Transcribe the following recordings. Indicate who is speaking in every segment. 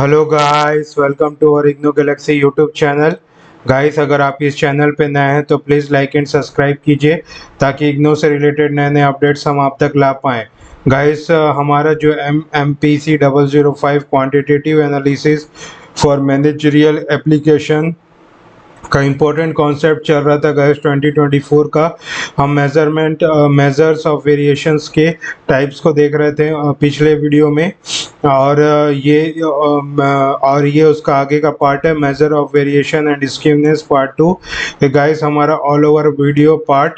Speaker 1: Hello guys, welcome to our IGNOU galaxy YouTube channel. Guys, अगर आप इस चैनल पे नए हैं तो प्लीज़ लाइक एंड सब्सक्राइब कीजिए ताकि इग्नो से रिलेटेड नए नए अपडेट्स हम आप तक ला पाएँ। गाइस, हमारा जो MPC 005 quantitative analysis for managerial application का इम्पोर्टेंट कॉन्सेप्ट चल रहा था गाइस 2024 का। हम मेजर्स ऑफ वेरिएशंस के टाइप्स को देख रहे थे पिछले वीडियो में। और ये उसका आगे का पार्ट है, measure of variation and skewness part 2। Guys, हमारा ऑल ओवर वीडियो पार्ट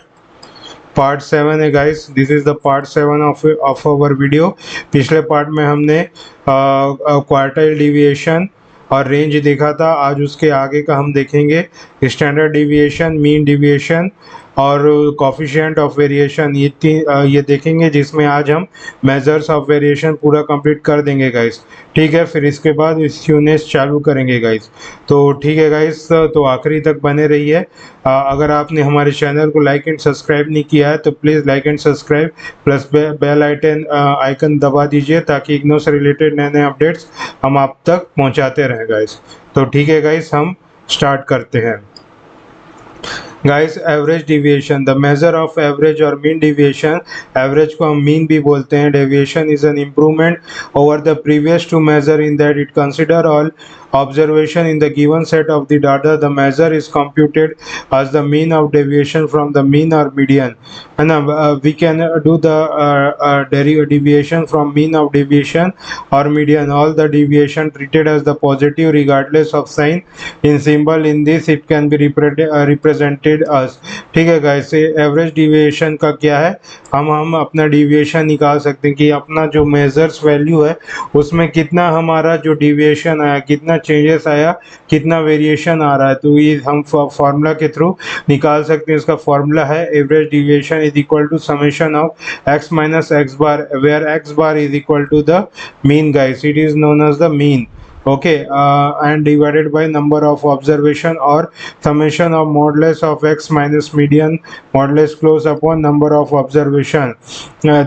Speaker 1: 7 है guys. This is the part 7 of our video. पिछले पार्ट में हमने क्वार्टाइल डिविएशन और रेंज देखा था। आज उसके आगे का हम देखेंगे स्टैंडर्ड डिविएशन, मीन डिविएशन और कॉफिशिएंट ऑफ वेरिएशन। ये देखेंगे, जिसमें आज हम मेजर्स ऑफ वेरिएशन पूरा कंप्लीट कर देंगे गाइस। ठीक है, फिर इसके बाद स्क्यूनेस चालू करेंगे गाइस। तो ठीक है गाइस, तो आखिरी तक बने रहिए। अगर आपने हमारे चैनल को लाइक एंड सब्सक्राइब नहीं किया है तो please like and subscribe plus bell icon दबा दीजिए ताकि इग्नो से रिलेटेड नए नए अपडेट्स हम आप तक पहुंचाते रहें गाइस। तो ठीक है गाइस, हम स्टार्ट करते हैं। Guys, average deviation, the measure of average और मीन डिविएशन। एवरेज को हम मीन भी बोलते हैं। Deviation is an improvement over the previous two measure in that it consider all observation in the given set of the data. The measure is computed as the mean of deviation from the mean or median, and we can do the deviation from mean of deviation or median. All the deviation treated as the positive regardless of sign in symbol. In this it can be represented as। ठीक है guys, average deviation का क्या है, हम अपना deviation निकाल सकते हैं कि अपना जो मेजर्स वैल्यू है उसमें कितना हमारा जो डिविएशन आया, कितना चेंजेस आया, कितना वेरिएशन आ रहा है। तो ये हम फार्मूला के थ्रू निकाल सकते हैं। इसका फार्मूला है average deviation is equal to summation of x minus x bar, where x bar is equal to the mean guys. It is known as the mean. Okay, and divided by number of observation or summation of modulus of x minus median modulus close upon number of observation.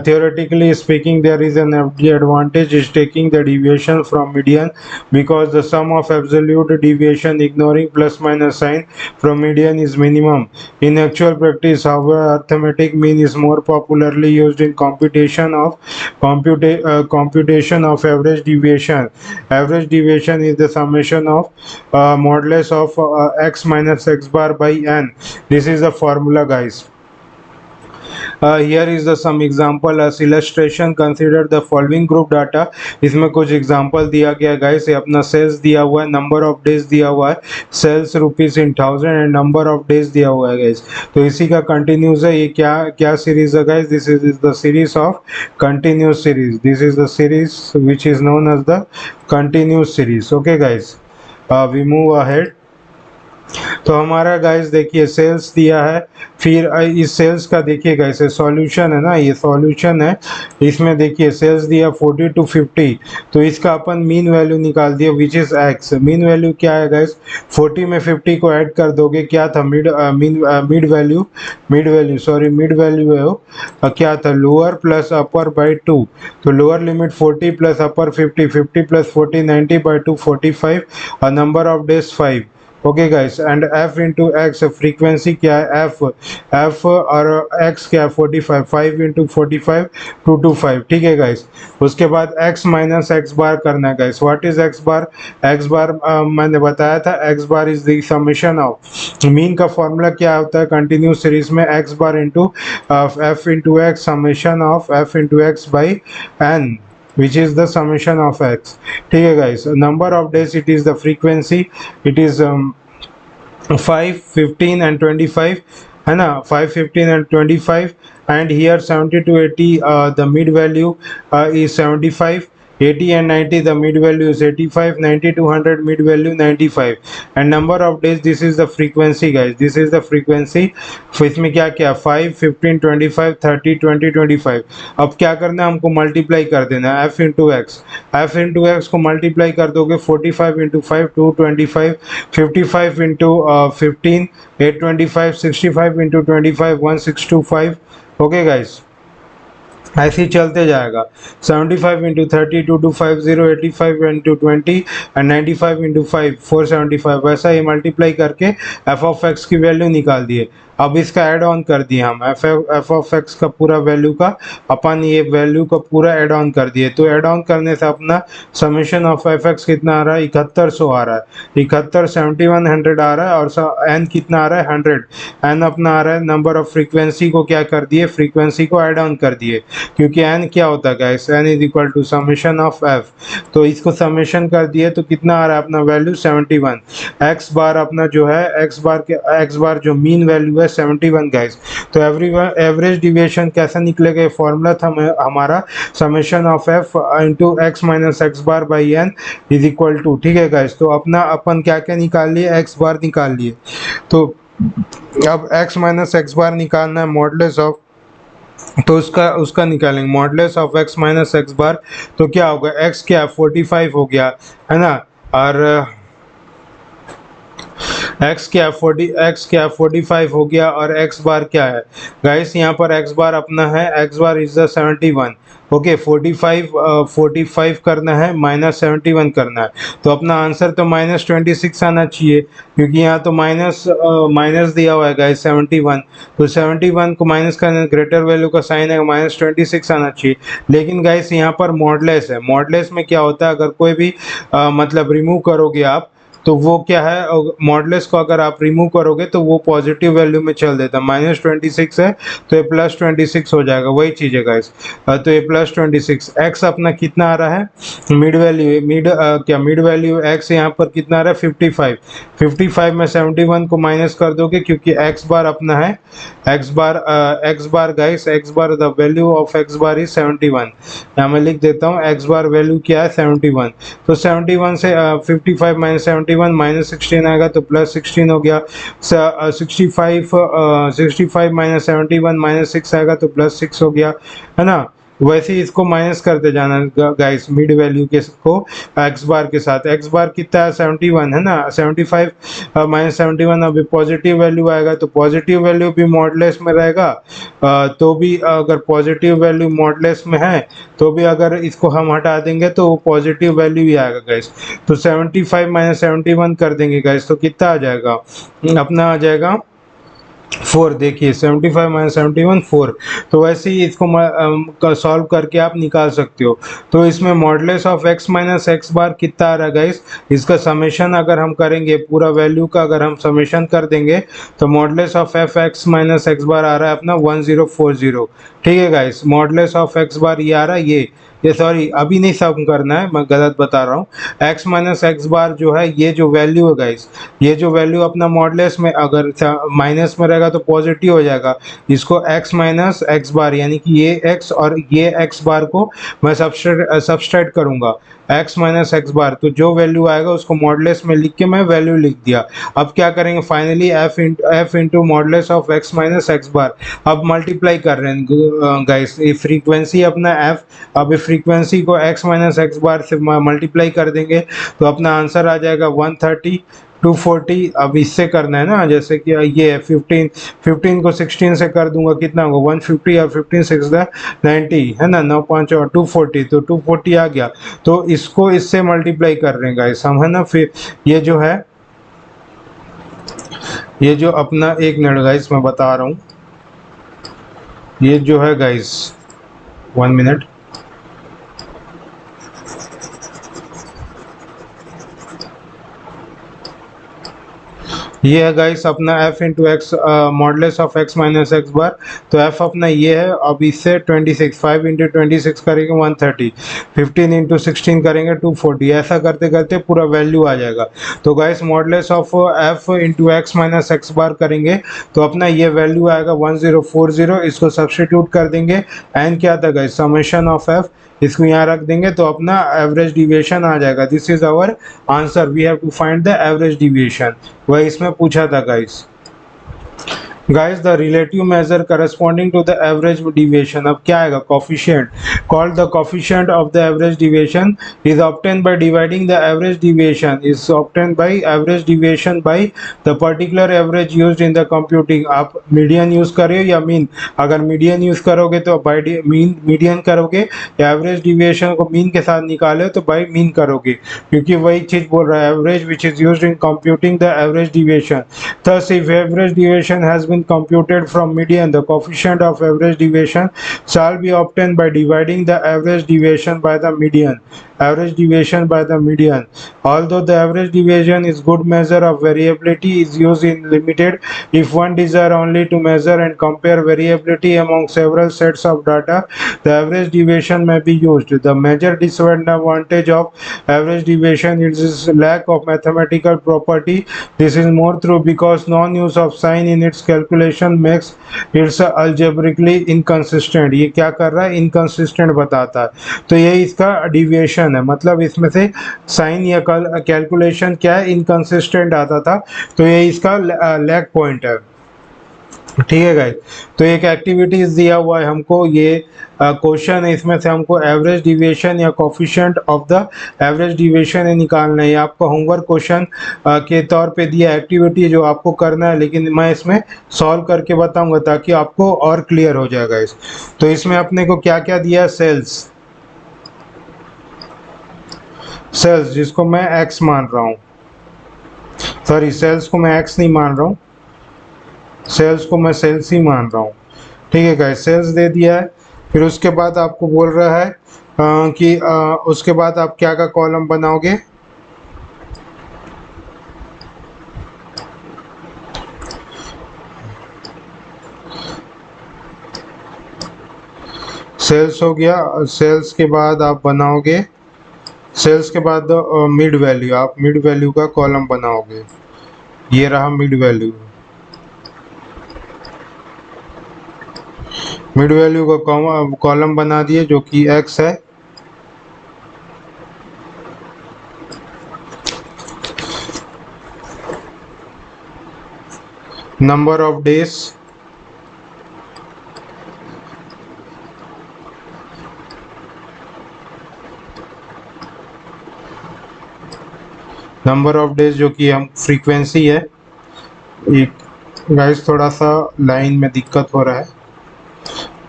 Speaker 1: Theoretically speaking, there is an advantage is taking the deviation from median because the sum of absolute deviation ignoring plus minus sign from median is minimum. In actual practice, however, arithmetic mean is more popularly used in computation of average deviation. Average deviation is the summation of modulus of x minus x bar by n. This is the formula guys. Here is the some example as illustration. Consider the following group data. इसमें कुछ example दिया गया guys। ये अपना sales दिया हुआ है, number of days दिया हुआ है, sales rupees in thousand and number of days दिया हुआ है guys। तो इसी का continuous है। ये क्या series है guys? This is the series of continuous series. This is the series which is known as the continuous series. Okay guys, we move ahead। तो हमारा गाइस देखिए सेल्स दिया है, फिर इस सेल्स का देखिए गाइस सॉल्यूशन है ना, ये सॉल्यूशन है। इसमें देखिए सेल्स दिया 40 to 50, तो इसका अपन मीन वैल्यू निकाल दिया which is x. Mean value क्या है गाइस? 40 में 50 को ऐड कर दोगे, क्या था मिड वैल्यू है वो क्या था, लोअर प्लस अपर बाई 2। तो lower limit 40 plus upper 50 plus 40 90 by 2 45 और number of days 5। Okay guys, and f into x frequency क्या है, f और x क्या है 45, 5 इंटू 45 225। ठीक है गाइस, उसके बाद x माइनस एक्स बार करना है guys. What is x bar? x बार मैंने बताया था, x bar is the summation of mean का फॉर्मूला क्या होता है कंटिन्यूस सीरीज में, x bar into f into x summation of f into x by n which is the summation of x। ठीक है guys, number of days it is the frequency, it is 5 15 and 25 है ना, 5 15 and 25 and here 70 to 80 the mid value is 75, 80 and 90 the mid value is 85, 90 to 100 mid value 95 and number of days this is the frequency guys, this is the frequency। इसमें क्या क्या 5 15 25 30 20 25। अब क्या करना है हमको, मल्टीप्लाई कर देना है f इंटू एक्स को मल्टीप्लाई कर दोगे 45 into 5 225, 55 into 15 825, 65 into 25 1625। Okay guys, ऐसे ही चलते जाएगा। 75 इंटू 30 2250, 85 इंटू 20 एंड 95 इंटू 5 475, वैसा ही मल्टीप्लाई करके एफ ऑफ एक्स की वैल्यू निकाल दिए। अब इसका ऐड ऑन कर दिए हम एफ ऑफ एक्स का पूरा वैल्यू का अपन ये वैल्यू का पूरा ऐड ऑन कर दिए। तो ऐड ऑन करने से अपना समेशन ऑफ एफ एक्स कितना आ रहा है, 7100 आ रहा है, 7100 आ रहा है। और एन कितना आ रहा है, 100। एन अपना आ रहा है नंबर ऑफ फ्रीक्वेंसी को क्या कर दिए, फ्रीक्वेंसी को ऐड ऑन कर दिए, क्योंकि एन क्या होता है guys, n is equal to summation of f. तो इसको समेशन कर दिए तो कितना आ रहा है अपना वैल्यू 71। एक्स बार अपना जो है एक्स बार जो मीन वैल्यू है 71 गाइस। तो एवरेज डिविएशन कैसा निकलेगा, ये फॉर्मूला था हमारा summation of f into x minus x bar by n is equal to, ठीक है गाइस। तो अपना अपन क्या क्या निकाल लिए, एक्स बार निकाल लिए। तो अब एक्स माइनस एक्स बार निकालना है मॉडुलस ऑफ, तो उसका निकालेंगे modulus of x minus x bar. तो क्या होगा, एक्स क्या 45 हो गया है ना, और एक्स क्या 45 हो गया, और एक्स बार क्या है गाइस, यहाँ पर एक्स बार अपना है, x bar is the 71। Okay 45 करना है माइनस 71 करना है। तो अपना आंसर तो -26 आना चाहिए, क्योंकि यहाँ तो माइनस दिया हुआ है गाइस 71। तो 71 को माइनस करना, ग्रेटर वैल्यू का साइन है, -26 आना चाहिए। लेकिन गाइस यहाँ पर मॉडुलस है, मॉडुलस में क्या होता है, अगर कोई भी मतलब रिमूव करोगे आप, तो वो क्या है, मॉडुलस को अगर आप रिमूव करोगे तो वो पॉजिटिव वैल्यू में चल देता है। -26 है तो ये +26 हो जाएगा, वही चीज़ है गाइस। तो ये +26। एक्स अपना कितना आ रहा है, mid value, mid value x यहाँ पर कितना आ रहा है 55। 55 में 71 को माइनस कर दोगे, क्योंकि एक्स बार अपना है, x bar guys, x bar the value of x bar is 71। यहाँ मैं लिख देता हूँ, एक्स बार वैल्यू क्या है 71। तो 71 से 55 माइनस 71 -16 आएगा तो +16 हो गया। 65 माइनस 71 -6 आएगा तो +6 हो गया, है ना। वैसे ही इसको माइनस करते जाना गाइस, मिड वैल्यू के को एक्स बार के साथ। एक्स बार कितना है 71 है ना, 75 -71। अभी पॉजिटिव वैल्यू आएगा तो पॉजिटिव वैल्यू भी मॉडुलस में रहेगा। तो भी अगर पॉजिटिव वैल्यू मॉडुलस में है तो भी अगर इसको हम हटा देंगे तो पॉजिटिव वैल्यू ही आएगा गाइस। तो 75 माइनस 71 कर देंगे गाइस, तो कितना आ जाएगा अपना, आ जाएगा 4। देखिए 75 माइनस 71 4। तो वैसे ही इसको सॉल्व करके आप निकाल सकते हो। तो इसमें modulus of x minus x bar कितना आ रहा है गाइस, इसका समेशन अगर हम करेंगे, पूरा वैल्यू का अगर हम समेशन कर देंगे तो modulus of f x minus x bar आ रहा है अपना 1040। ठीक है guys, modulus of x bar ये आ रहा है, ये सॉरी अभी नहीं सम करना है, मैं गलत बता रहा हूँ। एक्स माइनस एक्स बार जो है, ये जो वैल्यू है गाइस, ये जो वैल्यू अपना मॉडुलस में अगर माइनस में रहेगा तो पॉजिटिव हो जाएगा। इसको एक्स माइनस एक्स बार, यानी कि ये एक्स और ये एक्स बार को मैं सब्सट्रैक्ट करूंगा, एक्स माइनस एक्स बार। तो जो वैल्यू आएगा उसको मॉडुलस में लिख के मैं वैल्यू लिख दिया। अब क्या करेंगे finally, f into modulus of x minus x bar. अब मल्टीप्लाई कर रहे हैं गाइस, ये फ्रीक्वेंसी अपना एफ, अब फ्रीक्वेंसी को x माइनस एक्स बार से मल्टीप्लाई कर देंगे तो अपना आंसर आ जाएगा 130 240। अब इससे करना है ना, जैसे कि ये है 15 को 16 से कर दूंगा, कितना होगा 150, और 15 6 90 है ना, 9 5 और 240, तो 240 आ गया। तो इसको इससे मल्टीप्लाई कर रहे हैं गाइस हम, है ना। फिर ये जो है, ये जो अपना, एक मिनट गाइस मैं बता रहा हूँ, ये जो है गाइस 1 मिनट, ये है गाइस अपना f into x modulus of x minus x bar. तो f अपना ये है। अब इससे 26, 5 इंटू 26 करेंगे 130, 15 इंटू 16 करेंगे 240, ऐसा करते करते पूरा वैल्यू आ जाएगा। तो guys modulus of f into x minus x bar करेंगे तो अपना ये वैल्यू आएगा 1040। इसको सब्सटीट्यूट कर देंगे, एन क्या था गाइस, समेशन ऑफ f, इसको यहाँ रख देंगे तो अपना एवरेज डिविएशन आ जाएगा। This is our answer, we have to find the average deviation, वह इसमें पूछा था guys. Guys the relative measure corresponding to the average deviation, अब क्या आएगा, coefficient, called the coefficient of the average deviation is obtain by dividing the average deviation, is obtain by average deviation by the particular average used in the computing. आप median use कर रहे हो या mean, अगर median use करोगे तो bye mean median करोगे, या एवरेज डिविएशन को मीन के साथ निकाले तो बाय मीन करोगे, क्योंकि वही चीज बोल रहा है, average which is used in computing the average deviation. Thus, if average deviation has been computed from median, the coefficient of average deviation shall be obtained by dividing the average deviation by the median. Average deviation by the median. Although the average deviation is good measure of variability, is used in limited if one desire only to measure and compare variability among several sets of data, the average deviation may be used. The major disadvantage of average deviation is its lack of mathematical property. This is more true because non-use of sign in its calculation makes it algebraically inconsistent. ये क्या कर रहा है, inconsistent बताता है, तो ये इसका deviation है, मतलब इसमें से साइन या कैलकुलेशन क्या है, इनकंसिस्टेंट आता था, तो ये इसका लैग पॉइंट है। ठीक है गाइस, तो एक एक्टिविटीज दिया हुआ है हमको, ये क्वेश्चन है, इसमें से हमको एवरेज डिविएशन या coefficient of the average deviation है निकालना है। ये आपका होमवर्क क्वेश्चन के तौर पे दिया एक्टिविटी जो आपको करना है, लेकिन मैं इसमें सॉल्व करके बताऊंगा ताकि आपको और क्लियर हो जाएगा इस। तो इसमें अपने को क्या क्या दिया, सेल्स जिसको मैं x मान रहा हूँ, सॉरी सेल्स को मैं x नहीं मान रहा हूँ, सेल्स को मैं सेल्स ही मान रहा हूँ। ठीक है गाइस, सेल्स दे दिया है, फिर उसके बाद आपको बोल रहा है कि उसके बाद आप क्या का कॉलम बनाओगे, सेल्स हो गया, सेल्स के बाद आप बनाओगे, सेल्स के बाद मिड वैल्यू, आप मिड वैल्यू का कॉलम बनाओगे, ये रहा मिड वैल्यू, मिड वैल्यू का कॉलम बना दिए जो कि x है, number of days, number of days जो कि हम फ्रीक्वेंसी है, एक गाइस थोड़ा सा लाइन में दिक्कत हो रहा है,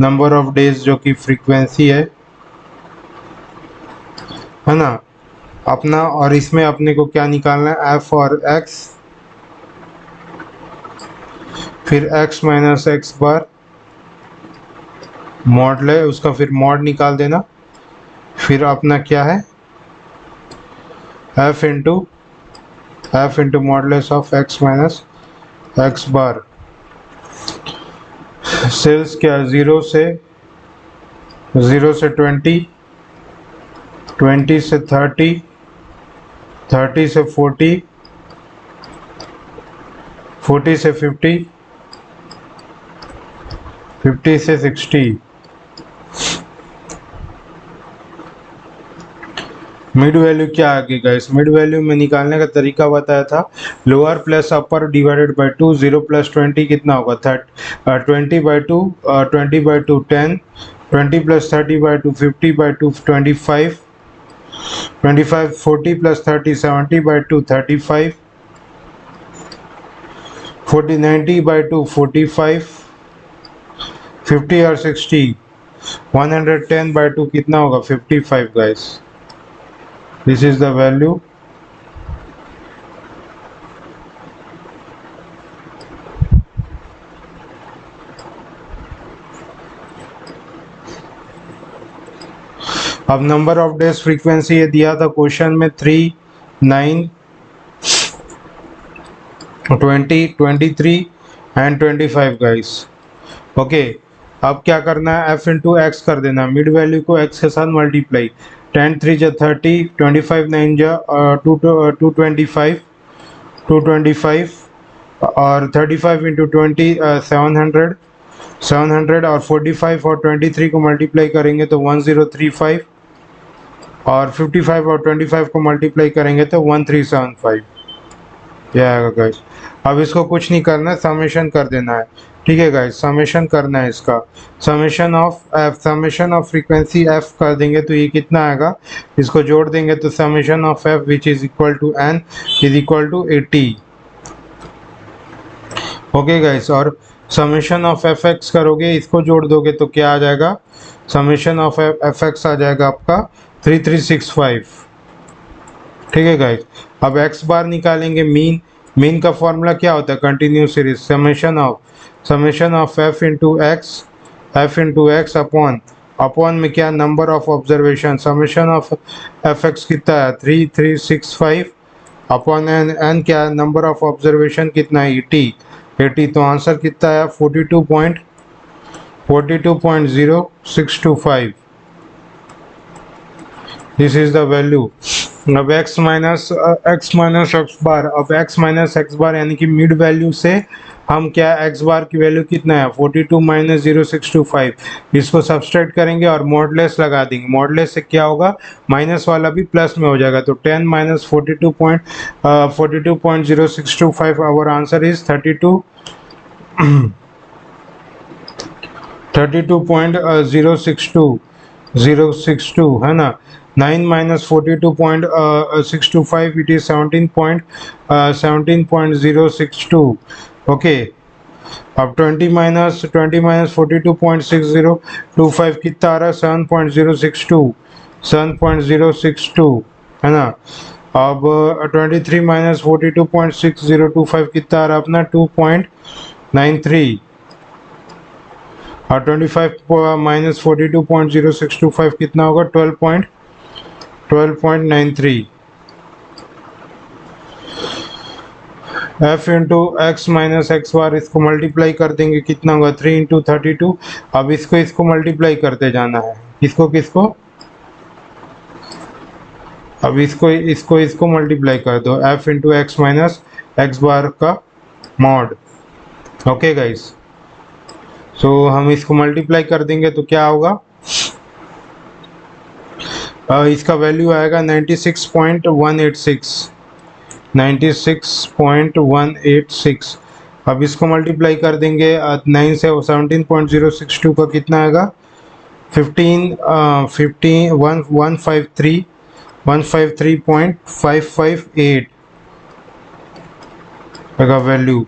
Speaker 1: नंबर ऑफ डेज जो कि फ्रीक्वेंसी है ना अपना, और इसमें अपने को क्या निकालना है, f और x, फिर x माइनस एक्स बार मॉडल है उसका, फिर मॉड निकाल देना, फिर अपना क्या है f into modulus of x minus x bar. सेल्स क्या, 0 से 20, 20 से 30, 30 से 40, 40 से 50, 50 से 60। मिड वैल्यू क्या आ गई गाइस, मिड वैल्यू में निकालने का तरीका बताया था, lower plus upper divided by 2, 0 plus 20 कितना होगा, 20 by 2, 20 by 2 10, 20 plus 30 by 2 50 by 2 25, 25 40 plus 30 70 by 2 35, 40 90 by 2 45, 50 और 60 110 बाई 2 कितना होगा, 55 guys. This is the value. अब नंबर ऑफ डेज फ्रीक्वेंसी ये दिया था क्वेश्चन में 3, 9, 20, 23 एंड 25 गाइस। ओके, अब क्या करना है, f इंटू एक्स कर देना, मिड वैल्यू को x के साथ मल्टीप्लाई, 10 3 जा 30, 25 9 जा 225, 225 और 35 इंटू 20 700, 700 और 45 और 23 को मल्टीप्लाई करेंगे तो 1035 और 55 और 25 को मल्टीप्लाई करेंगे तो 1375, यह आएगा गाइस। अब इसको कुछ नहीं करना है, समेशन कर देना है, ठीक है गाइस, समेशन करना है इसका। समेशन ऑफ फ्रीक्वेंसी एफ कर देंगे तो ये कितना आएगा, इसको जोड़ देंगे तो summation of f which is equal to n is equal to 80। Okay guys, और समेशन ऑफ एफ एक्स करोगे, इसको जोड़ दोगे तो क्या आ जाएगा, समेशन ऑफ एफ एक्स आ जाएगा आपका 3365। ठीक है गाइस, अब एक्स बार निकालेंगे, मीन का फॉर्मूला क्या होता है, continuous series, summation of f into x upon में क्या, number of observation, summation of f x कितना है 3365 अपॉन एन क्या, नंबर ऑफ ऑब्जर्वेशन कितना है 80, तो आंसर कितना है 42.0625। This is the value. अब x माइनस एक्स बार, अब x माइनस एक्स बार यानी कि मिड वैल्यू से हम क्या, x बार की वैल्यू कितना है 42 माइनस 0625, इसको सब्सट्रैक्ट करेंगे और मॉडलेस लगा देंगे। मॉडलेस से क्या होगा, माइनस वाला भी प्लस में हो जाएगा, तो 10 माइनस 42.0625, आवर आंसर इज 32.062 है ना। 9 माइनस 42.625 इट इज 17.062। ओके, अब 20 माइनस 42.6025 कितना आ रहा है 7.062 है ना। अब 23 माइनस 42.6025 कितना आ रहा है अपना 2.93, और 25 माइनस 42.0625 कितना होगा 12.93। f into x minus x bar, इसको मल्टीप्लाई कर देंगे कितना होगा 3 इंटू 32। अब इसको मल्टीप्लाई करते जाना है, किसको अब इसको मल्टीप्लाई कर दो, f into x minus x bar का मॉड। ओके गाइस, सो हम इसको मल्टीप्लाई कर देंगे तो क्या होगा, इसका वैल्यू आएगा 96.186। अब इसको मल्टीप्लाई कर देंगे 9 से, 17.062 का कितना आएगा 153.558 का वैल्यू।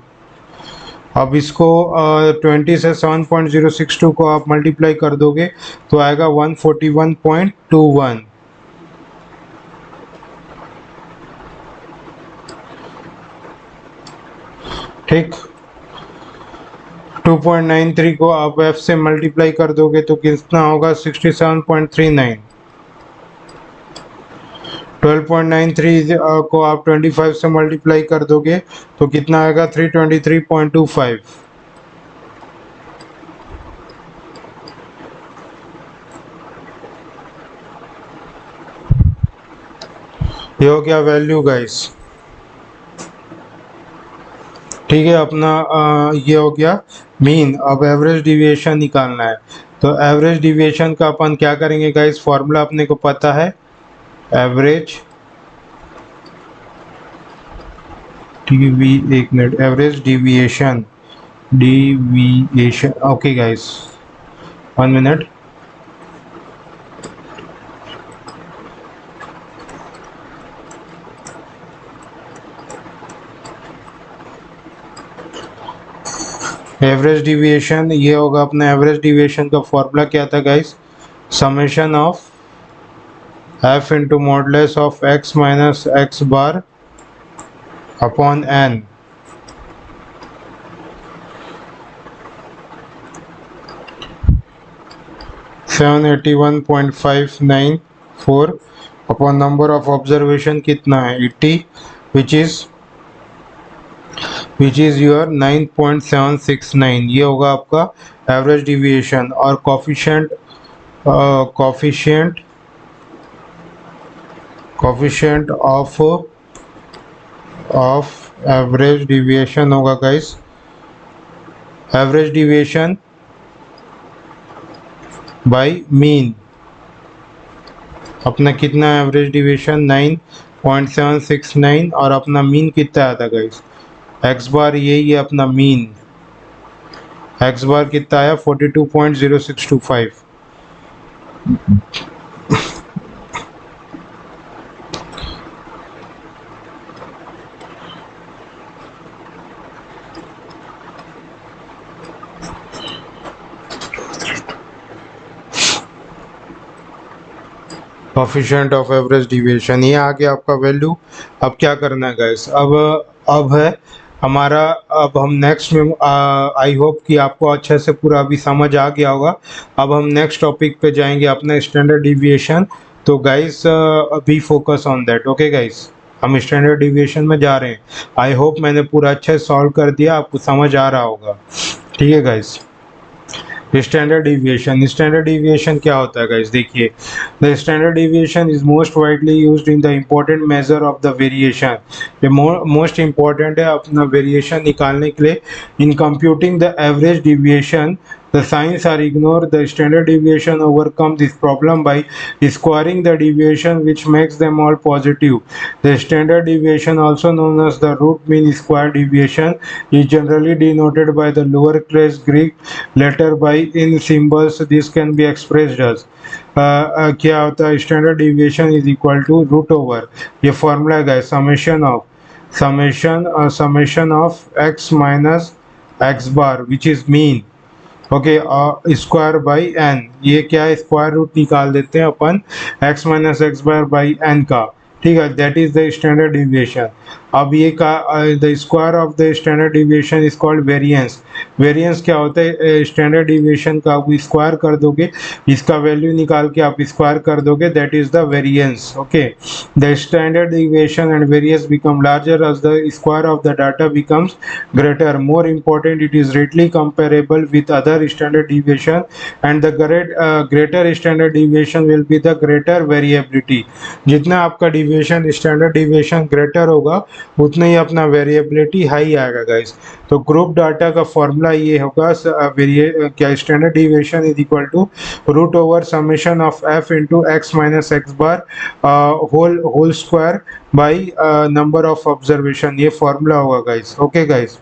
Speaker 1: अब इसको 20 से 7.062 को आप मल्टीप्लाई कर दोगे तो आएगा 141.21। ठीक, 2.93 को आप f से मल्टीप्लाई कर दोगे तो कितना होगा 67.39। 12.93 को आप 25 से मल्टीप्लाई कर दोगे तो कितना आएगा 323.25। ये हो गया वैल्यू गाइस। ठीक है, अपना ये हो गया मीन। अब एवरेज डिविएशन निकालना है, तो एवरेज डिविएशन का अपन क्या करेंगे गाइस, फॉर्मूला अपने को पता है, average average deviation okay guys, 1 minute. Average deviation ये होगा अपना, एवरेज डिविएशन का फॉर्मूला क्या था guys, summation of f into modulus of x minus x bar upon n। $781.594 upon number of observation कितना है 80, विच इज योर 9.769। ये होगा आपका एवरेज डिविएशन। और कोफिशिएंट ऑफ एवरेज डिविएशन होगा guys, average deviation by mean. अपना कितना average deviation 9.769 और अपना मीन कितना आता गाइस, एक्स बार यही है अपना मीन। एक्स बार कितना आया 42.0625। कोफिशिएंट ऑफ एवरेज डिविएशन, ये आ गया आपका वैल्यू। अब क्या करना है गाइस, अब है हमारा, अब हम नेक्स्ट में आई होप कि आपको अच्छे से पूरा अभी समझ आ गया होगा। अब हम नेक्स्ट टॉपिक पे जाएंगे, अपना स्टैंडर्ड डिविएशन। तो guys B focus on that, okay guys. हम स्टैंडर्ड डिविएशन में जा रहे हैं। आई होप मैंने पूरा अच्छे से सॉल्व कर दिया, आपको समझ आ रहा होगा। ठीक है गाइस। स्टैंडर्ड डिविएशन क्या होता है गाइस, देखिए the standard deviation is most widely used in the important measure of the variation. ये मोस्ट इम्पोर्टेंट है अपना वेरिएशन निकालने के लिए। In computing the average deviation the signs are ignored. The standard deviation overcomes this problem by squaring the deviation, which makes them all positive. The standard deviation, also known as the root mean square deviation, is generally denoted by the lowercase Greek letter by in symbols. This can be expressed as क्या होता है, standard deviation is equal to root over, ये formula है summation of x minus x bar which is mean, okay, square by n. ये क्या है, square root निकाल देते हैं अपन x minus x bar by n का, ठीक है, that is the standard deviation. अब ये का the square of the standard deviation is called variance. Variance क्या होता है, स्टैंडर्ड डिविएशन का आप स्क्वायर कर दोगे, इसका वैल्यू निकाल के आप स्क्वायर कर दोगे, that is the variance, okay. The standard deviation and variance become larger as the square of the data becomes greater. More important, it is readily comparable with other standard deviation, and the greater standard deviation will be the greater variability. जितना आपका deviation standard deviation greater होगा उतना ही अपना variability high आएगा guys. तो group data का formula ये होगा, क्या standard deviation is equal to root over summation of f into x minus x bar whole square by number of observation, ये फॉर्मूला होगा guys, okay guys.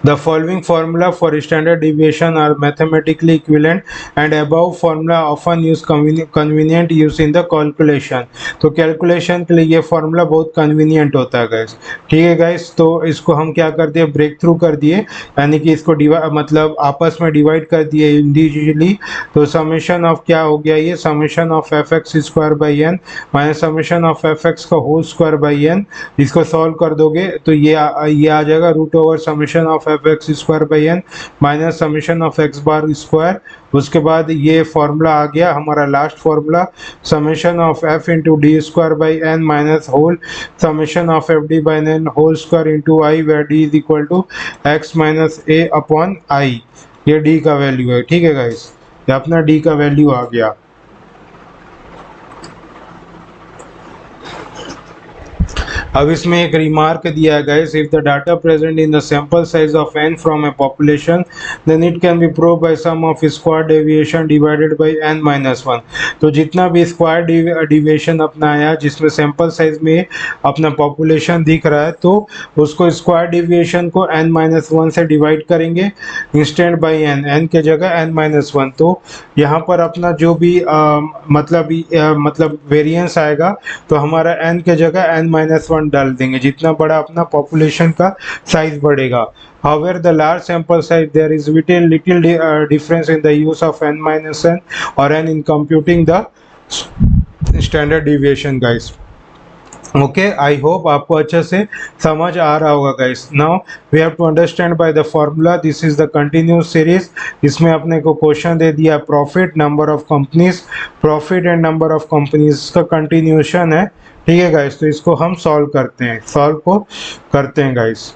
Speaker 1: The following formula for standard deviation are mathematically equivalent, and above formula often use convenient use in the calculation. तो calculation के लिए ये formula बहुत convenient होता है guys, ठीक है गाइस। तो इसको हम क्या कर दिए, ब्रेक थ्रू कर दिए, यानी कि इसको मतलब आपस में डिवाइड कर दिए इंडिविजुअली। तो समेशन ऑफ क्या हो गया, ये summation of f x square by n minus summation of f x का होल स्क्वायर बाई एन, इसको सॉल्व कर दोगे तो ये आ जाएगा root over summation of f x square by n minus summation of x bar square. उसके बाद ये फॉर्मूला आ गया हमारा last formula, summation of f into d square by n minus whole summation of f d by n whole square into i, where d is equal to x minus a upon i. ये d का value है, ठीक है guys, ये अपना D का value आ गया। अब इसमें एक रिमार्क दिया है guys, if the data present in the sample size of n from a population then it can be prove by sum of square deviation divided by n minus 1। तो जितना भी स्क्वायर डिविएशन अपना आया जिसमें sample size में अपना population दिख रहा है, तो उसको स्क्वायर डिविएशन को n माइनस 1 से डिवाइड करेंगे इंस्टेंट बाई n के जगह n माइनस 1। तो यहाँ पर अपना जो भी मतलब वेरिएंस आएगा तो हमारा n के जगह n माइनस 1 डाल देंगे, जितना बड़ा अपना पॉपुलेशन का साइज बढ़ेगा। However, the large sample size there is little difference in the use of n minus n or n in computing the standard deviation guys. Okay, I hope आपको अच्छे से समझ आ रहा होगा guys. Now we have to understand by the formula, this is the continuous series. इसमें अपने को क्वेश्चन दे दिया profit, number of companies, profit and number of companies का कंटिन्यूशन है, ठीक है गाइस। तो इसको हम सॉल्व करते हैं गाइस।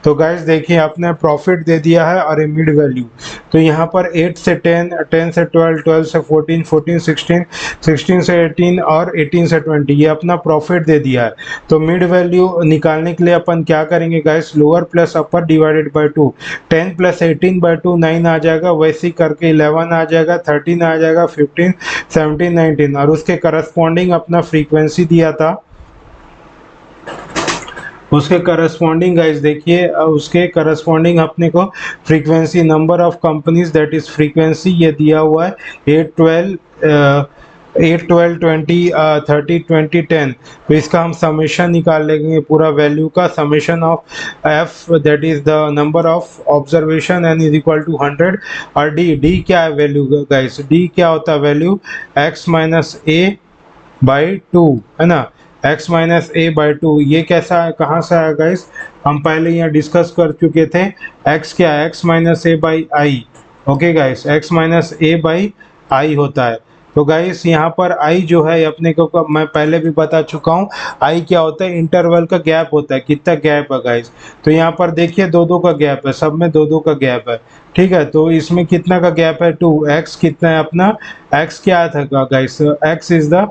Speaker 1: तो गाइस देखिए अपने प्रॉफिट दे दिया है और मिड वैल्यू, तो यहाँ पर 8 से 10, 10 से 12, 12 से 14, 14 16, 16 से 18 और 18 से 20, ये अपना प्रॉफिट दे दिया है। तो मिड वैल्यू निकालने के लिए अपन क्या करेंगे guys, lower plus upper divided by 2, 10 plus 18 by 2 9 आ जाएगा, वैसे ही करके 11 आ जाएगा, 13 आ जाएगा, 15, 17, 19 और उसके करस्पॉन्डिंग अपना फ्रीक्वेंसी दिया था उसके करस्पॉन्डिंग गाइस देखिए उसके करस्पॉन्डिंग अपने को frequency number of companies that is frequency ये दिया हुआ है 8 12 20 तो इसका हम समेशन निकाल लेंगे पूरा वैल्यू का summation of f that is the number of observation n is equal to 100 और डी क्या है वैल्यू गाइस डी क्या होता है value x minus A by 2 है ना x माइनस ए बाई 2 ये कैसा है कहाँ से आया गाइस हम पहले यहाँ डिस्कस कर चुके थे x क्या है x minus A by I okay guys x minus A by I होता है तो गाइस यहाँ पर आई जो है अपने को मैं पहले भी बता चुका हूँ आई क्या होता है इंटरवल का गैप होता है कितना गैप है गाइस तो यहाँ पर देखिए दो दो का गैप है सब में दो दो का गैप है ठीक है तो इसमें कितना का गैप है 2 x कितना है अपना x क्या था गाइस x इज द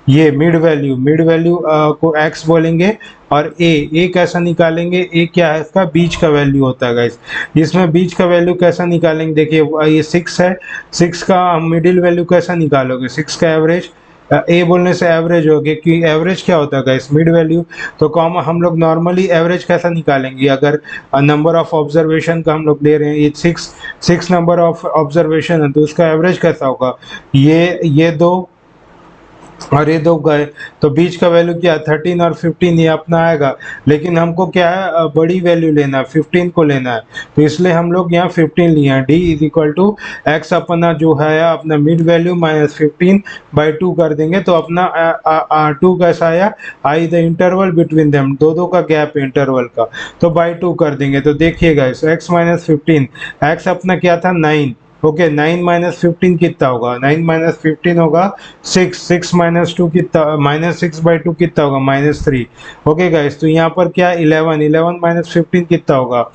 Speaker 1: ये मिड वैल्यू को x बोलेंगे और ए कैसा निकालेंगे ए क्या है इसका बीच का वैल्यू होता है गाइस इसमें बीच का वैल्यू कैसा निकालेंगे देखिए ये 6 है 6 का मिडिल वैल्यू कैसा निकालोगे 6 का एवरेज ए बोलने से एवरेज हो गया कि एवरेज क्या होता है गाइस मिड वैल्यू तो कॉम हम लोग नॉर्मली एवरेज कैसा निकालेंगे अगर नंबर ऑफ ऑब्जर्वेशन का हम लोग ले रहे हैं ये 6 नंबर ऑफ ऑब्जर्वेशन है तो उसका एवरेज कैसा होगा ये दो और ये दो गए तो बीच का वैल्यू क्या 13 और 15 ये अपना आएगा लेकिन हमको क्या है बड़ी वैल्यू लेना है 15 को लेना है तो इसलिए हम लोग यहाँ 15 लिए हैं d is equal to x अपना जो है अपना मिड वैल्यू माइनस 15 बाई 2 कर देंगे तो अपना 2 कैसा आया I the interval between them दो दो का गैप इंटरवल का तो बाई 2 कर देंगे तो देखिएगा इस एक्स माइनस 15 एक्स अपना क्या था 9 ओके 9 माइनस 15 कितना होगा 9 माइनस 15 होगा 6 माइनस 2 कितना माइनस 6 बाई 2 कितना होगा माइनस 3 ओके गाइस तो यहाँ पर क्या 11 माइनस 15 कितना होगा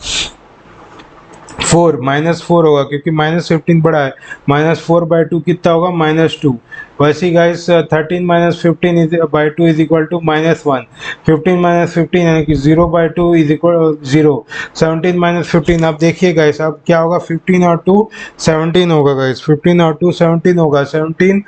Speaker 1: 4 -4 होगा क्योंकि माइनस 15 बड़ा है -4 बाई 2 कितना होगा -2 वैसे guys 13 minus 15 by 2 is equal to -1 15 minus 15 यानी कि 0 बाई 2 इज इक्वल 0 17 माइनस 15 अब देखिए गाइस अब क्या होगा 15 और 2 17 होगा गाइस 15 और 2 17 होगा 17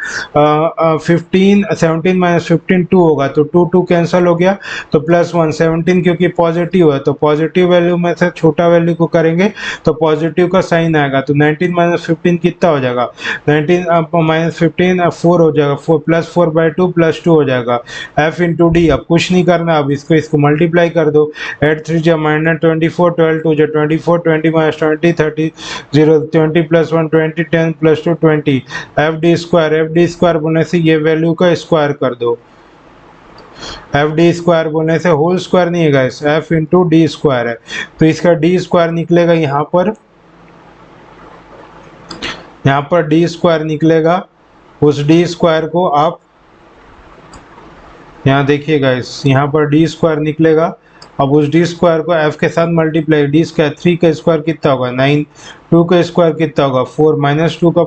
Speaker 1: माइनस 15 2 होगा तो 2 कैंसिल हो गया तो +1 17 क्योंकि पॉजिटिव है तो पॉजिटिव वैल्यू में से छोटा वैल्यू को करेंगे तो पॉजिटिव का साइन आएगा तो 19 माइनस 15 कितना हो जाएगा 19 माइनस 15 4 हो जाएगा 4 +4 बाई 2 +2 हो जाएगा f इंटू डी अब कुछ नहीं करना अब इसको मल्टीप्लाई कर दो 8 3 जा माइनस 24 12 2 जा 24 20 माइनस 20 30 0 20 +1 20 10 +2 20 एफ डी स्क्वायर बोलने से ये वैल्यू का स्क्वायर कर दो एफ डी स्क्वायर बोलने से होल स्क्वायर नहीं है guys F into d square है तो इसका डी स्क्वायर निकलेगा यहाँ पर डी स्क्वायर निकलेगा उस डी स्क्वायर को आप यहाँ देखिए गाइस यहाँ पर डी स्क्वायर निकलेगा अब उस डी स्क्वायर को एफ के साथ मल्टीप्लाई डी स्क्वायर 3 का स्क्वायर कितना होगा 9 2 का स्क्वायर कितना होगा 4 -2 का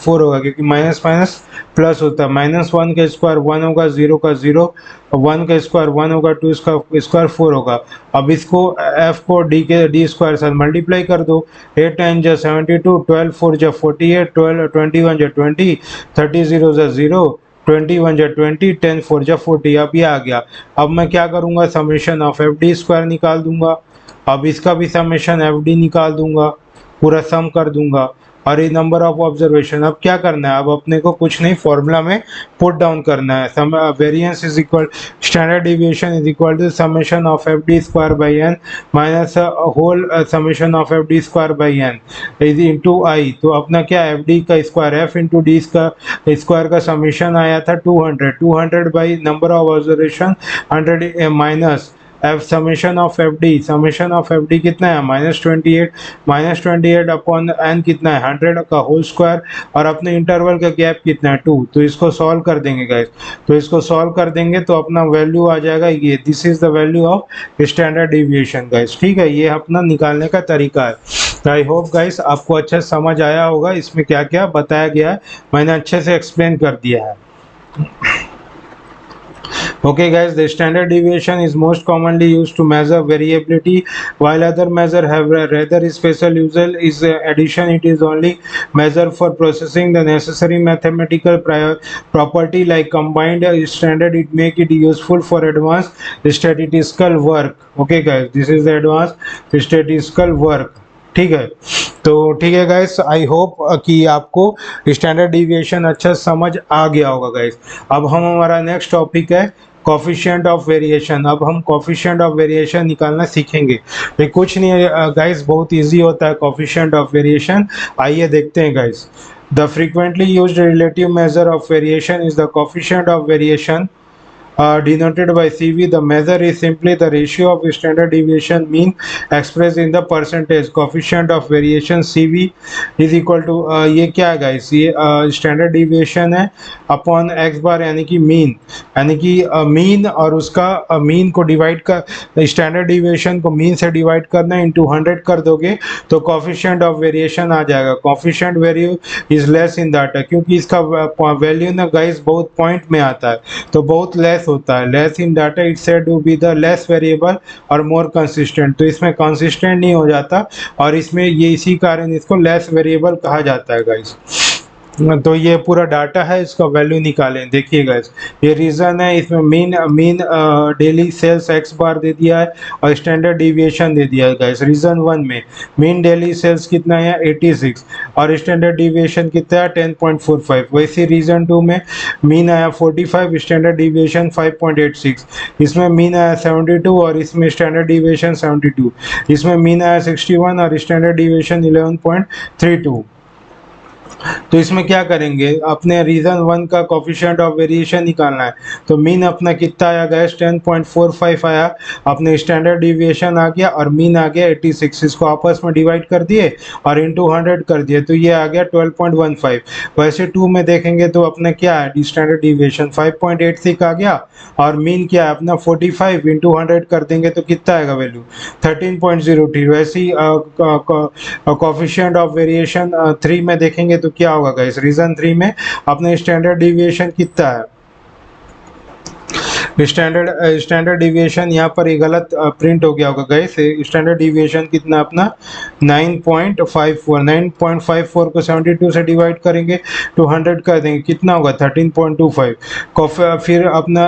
Speaker 1: 4 होगा क्योंकि माइनस माइनस प्लस होता है -1 का स्क्वायर 1 होगा 0 का 0 1 का स्क्वायर 1 होगा 2 का स्क्वायर 4 होगा अब इसको एफ को डी स्क्वायर साथ मल्टीप्लाई कर दो 8 9 जा 72 12 4 जा 48 12 21 जा 20 30 0 जा 0 21 जा 20 10 4 जा 40 अब ये आ गया अब मैं क्या करूंगा summation of f d square निकाल दूंगा अब इसका भी समेशन एफ डी निकाल दूंगा पूरा सम कर दूंगा और ये नंबर ऑफ ऑब्जर्वेशन अब क्या करना है अब अपने को कुछ नहीं फॉर्मूला में पुट डाउन करना है variance is equal standard deviation is equal to summation of f d square by n minus whole summation of f d square by n is into i तो अपना क्या एफ डी का square f into d का square का summation आया था 200 by number of observation 100 minus f summation of f d कितना है -28 अपॉन एन कितना है 100 का होल स्क्वायर और अपने इंटरवल का गैप कितना है 2 तो इसको सॉल्व कर देंगे गाइस तो इसको सॉल्व कर देंगे तो अपना वैल्यू आ जाएगा ये this is the value of standard deviation guys ठीक है ये अपना निकालने का तरीका है आई होप गाइस आपको अच्छा समझ आया होगा इसमें क्या क्या बताया गया है मैंने अच्छे से एक्सप्लेन कर दिया है Okay guys, the standard deviation is most commonly used to measure variability, while other measure have rather special user is addition. It is only measure for processing the necessary mathematical property like combined standard. It make it useful for advanced statistical work. Okay guys, this is the advanced statistical work. ठीक है, तो ठीक है guys, I hope कि आपको standard deviation अच्छा समझ आ गया होगा गाइस। अब हम हमारा नेक्स्ट टॉपिक है कोफिशिएंट ऑफ वेरिएशन। अब हम कोफिशिएंट ऑफ वेरिएशन निकालना सीखेंगे। तो कुछ नहीं है गाइस, बहुत इजी होता है कोफिशिएंट ऑफ वेरिएशन। आइए देखते हैं guys. The frequently used relative major of variation is the coefficient of variation denoted by CV. The measure is simply the ratio of standard deviation mean expressed in the percentage. Coefficient of variation CV is equal to ये क्या है guys, ये standard deviation है upon x बार, यानी कि mean, यानी कि mean और उसका मीन को डिवाइड कर, स्टैंडर्ड डिविएशन को मीन से डिवाइड करना, इनटू 100 कर दोगे तो कोफिशिएंट ऑफ वेरिएशन आ जाएगा। Coefficient value is less in data, क्योंकि इसका वैल्यू ना गाइस बहुत पॉइंट में आता है, तो बहुत लेस होता है। Less in data it said to be the less variable और मोर कंसिस्टेंट, तो इसमें कंसिस्टेंट नहीं हो जाता और इसमें ये इसी कारण इसको लेस वेरिएबल कहा जाता है गाइस। तो ये पूरा डाटा है, इसका वैल्यू निकालें। देखिए गाइस, ये रीज़न है, इसमें मीन डेली सेल्स एक्स बार दे दिया है और स्टैंडर्ड डिविएशन दे दिया है गाइस। रीज़न 1 में मीन डेली सेल्स कितना है 86 और स्टैंडर्ड डिविएशन कितना है 10.45। वैसे रीज़न 2 में मीन आया 45, स्टैंडर्ड डिविएशन 5.86। इसमें मीन आया 72 और इसमें स्टैंडर्ड डिविएशन 72। इसमें मीन आया 61 और स्टैंडर्ड डिविएशन 11.32। तो इसमें क्या करेंगे, अपने रीजन 1 का कोफिशिएंट ऑफ वेरिएशन निकालना है। तो मीन अपना कितना आया गया 10.45 आया, अपने स्टैंडर्ड डिविएशन आ गया और मीन आ गया 86। इसको आपस में डिवाइड कर दिए और इनटू 100 कर दिए, तो ये आ गया 12.15। वैसे 2 में देखेंगे तो अपने क्या है स्टैंडर्ड डिविएशन 5.86 आ गया और मीन क्या है अपना 45, इंटू 100 कर देंगे तो कितना आएगा वैल्यू 13.03। वैसे ही कोफिशिएंट ऑफ वेरिएशन 3 में देखेंगे तो क्या होगा गाइस, रीजन 3 में अपने स्टैंडर्ड डिविएशन कितना है, स्टैंडर्ड डिविएशन यहाँ पर ये गलत प्रिंट हो गया होगा गाइस। स्टैंडर्ड डिविएशन कितना अपना 9.54। 9.54 को 72 से डिवाइड करेंगे तो 100 कर देंगे, कितना होगा 13.25। फिर अपना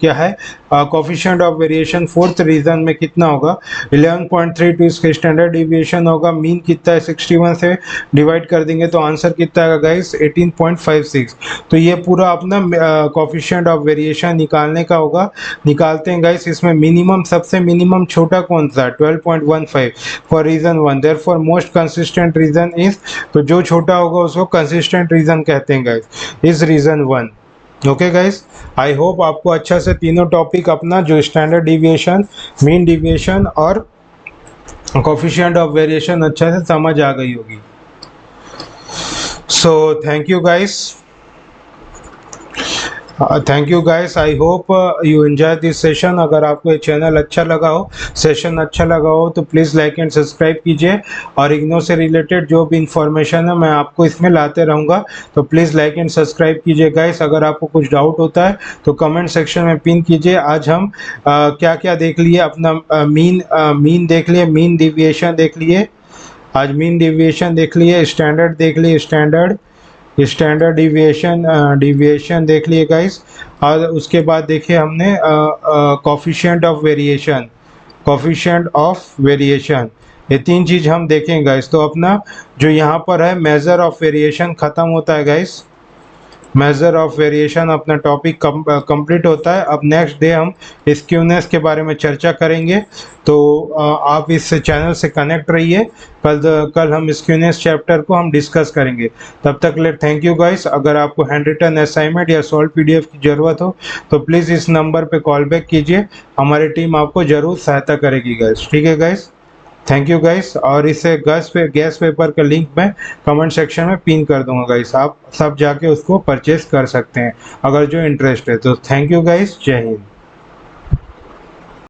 Speaker 1: क्या है coefficient of variation 4th reason में कितना होगा 11.32। इसका स्टैंडर्ड डिविएशन होगा, मीन कितना है 61 से डिवाइड कर देंगे तो आंसर कितना आएगा गाइस 18.56। तो ये पूरा अपना कोफिशिएंट ऑफ वेरिएशन निकालने का होगा। निकालते हैं गाइस। इसमें मिनिमम, सबसे मिनिमम छोटा कौन सा है 12.15 for region 1। Therefore most consistent region is, तो जो छोटा होगा उसको कंसिस्टेंट रीजन कहते हैं guys, is region 1। Okay guys, I hope आपको अच्छा से तीनों टॉपिक अपना जो स्टैंडर्ड डिविएशन, मीन डिविएशन और कोफिशिएंट ऑफ वेरिएशन अच्छा से समझ आ गई होगी। So thank you guys, thank you guys, I hope you enjoy this session. अगर आपको ये चैनल अच्छा लगा हो, सेशन अच्छा लगा हो, तो प्लीज़ लाइक एंड सब्सक्राइब कीजिए और इग्नो से रिलेटेड जो भी इंफॉर्मेशन है मैं आपको इसमें लाते रहूँगा, तो प्लीज़ लाइक एंड सब्सक्राइब कीजिए गाइस। अगर आपको कुछ डाउट होता है तो कमेंट सेक्शन में पिन कीजिए। आज हम क्या क्या देख लिए, अपना मीन देख लिए, मीन डिविएशन देख लिए, आज मीन डिविएशन देख लिए, स्टैंडर्ड देख लिए, स्टैंडर्ड डिविएशन देख लिए गाइस, और उसके बाद देखिए हमने कोफिशिएंट ऑफ वेरिएशन, ये 3 चीज़ हम देखें गाइस। तो अपना जो यहाँ पर है मेजर ऑफ वेरिएशन ख़त्म होता है गाइस, मेजर ऑफ वेरिएशन अपना टॉपिक कंप्लीट होता है। अब नेक्स्ट डे हम स्क्यूनेस के बारे में चर्चा करेंगे, तो आप इस चैनल से कनेक्ट रहिए। कल हम स्क्यूनेस चैप्टर को हम डिस्कस करेंगे। तब तक ले थैंक यू गाइस। अगर आपको हैंड रिटन असाइनमेंट या सॉल्व PDF की ज़रूरत हो तो प्लीज़ इस नंबर पे कॉल बैक कीजिए, हमारी टीम आपको ज़रूर सहायता करेगी गाइस। ठीक है गाइस, थैंक यू गाइस। और इसे गैस पेपर का लिंक मैं कमेंट सेक्शन में पिन कर दूंगा गाइस, आप सब जाके उसको परचेस कर सकते हैं अगर जो इंटरेस्ट है। तो थैंक यू गाइस, जय हिंद।